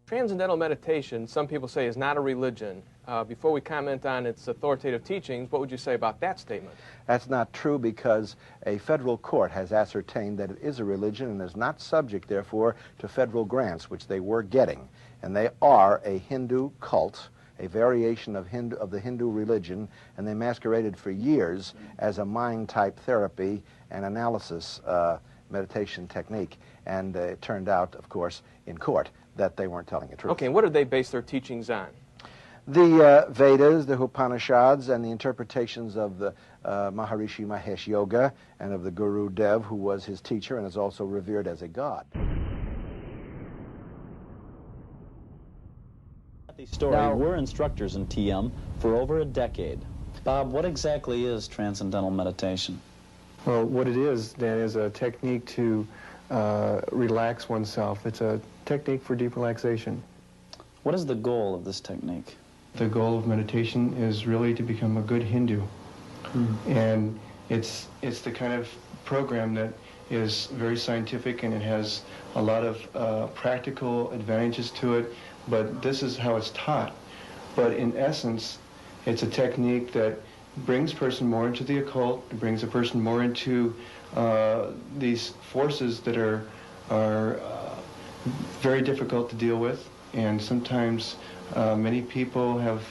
Transcendental meditation, some people say, is not a religion. Before we comment on its authoritative teachings, what would you say about that statement? That's not true, because a federal court has ascertained that it is a religion and is not subject, therefore, to federal grants, which they were getting. And they are a Hindu cult, a variation of the Hindu religion, and they masqueraded for years as a mind-type therapy and analysis meditation technique. And it turned out, of course, in court, that they weren't telling the truth. Okay, and what did they base their teachings on? The Vedas, the Upanishads, and the interpretations of the Maharishi Mahesh Yoga and of the Guru Dev, who was his teacher and is also revered as a god. Now, we're instructors in TM for over a decade. Bob, what exactly is transcendental meditation? Well, what it is, Dan, is a technique to relax oneself. It's a technique for deep relaxation. What is the goal of this technique? The goal of meditation is really to become a good Hindu. And it's the kind of program that is very scientific, and it has a lot of practical advantages to it, but this is how it's taught. But in essence, it's a technique that brings a person more into the occult, it brings a person more into these forces that are very difficult to deal with, and sometimes many people have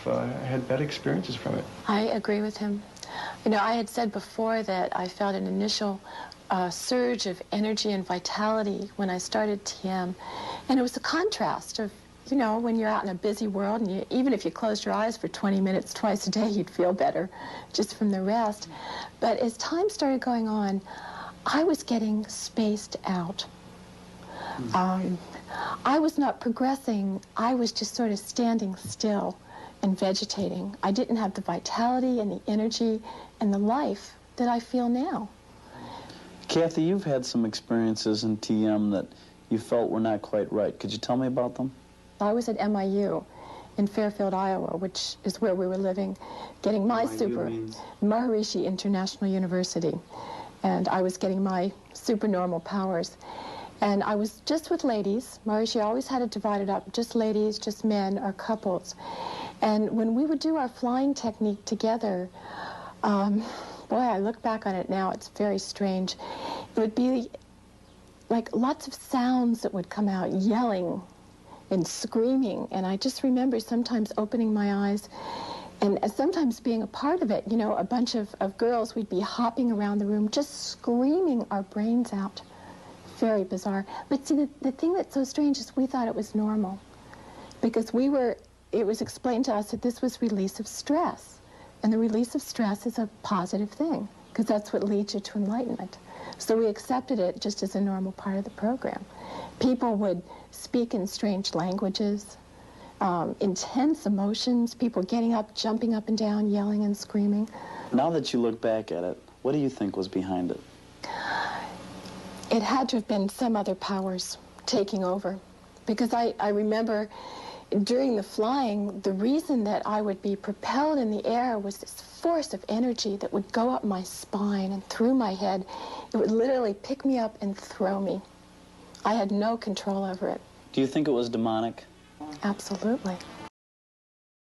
had bad experiences from it. I agree with him. You know, I had said before that I felt an initial surge of energy and vitality when I started TM, and it was a contrast of, you know, when you're out in a busy world, and even if you closed your eyes for 20 minutes twice a day, you'd feel better just from the rest. But as time started going on, I was getting spaced out. I was not progressing. I was just sort of standing still and vegetating. I didn't have the vitality and the energy and the life that I feel now. Kathy, you've had some experiences in TM that you felt were not quite right. Could you tell me about them? I was at MIU in Fairfield, Iowa, which is where we were living, getting my Maharishi International University. And I was getting my supernormal powers. And I was just with ladies. Maharishi always had it divided up, just ladies, just men, or couples. And when we would do our flying technique together, boy, I look back on it now, it's very strange. It would be like lots of sounds that would come out, yelling and screaming. And I just remember sometimes opening my eyes and sometimes being a part of it. You know, a bunch of girls, we'd be hopping around the room, just screaming our brains out. Very bizarre. But see, the thing that's so strange is we thought it was normal, because it was explained to us that this was release of stress. And the release of stress is a positive thing, because that's what leads you to enlightenment. So we accepted it just as a normal part of the program. People would speak in strange languages, intense emotions, people getting up, jumping up and down, yelling and screaming. Now that you look back at it, what do you think was behind it? It had to have been some other powers taking over, because I remember during the flying, the reason that I would be propelled in the air was this force of energy that would go up my spine and through my head. It would literally pick me up and throw me. I had no control over it. Do you think it was demonic? Absolutely.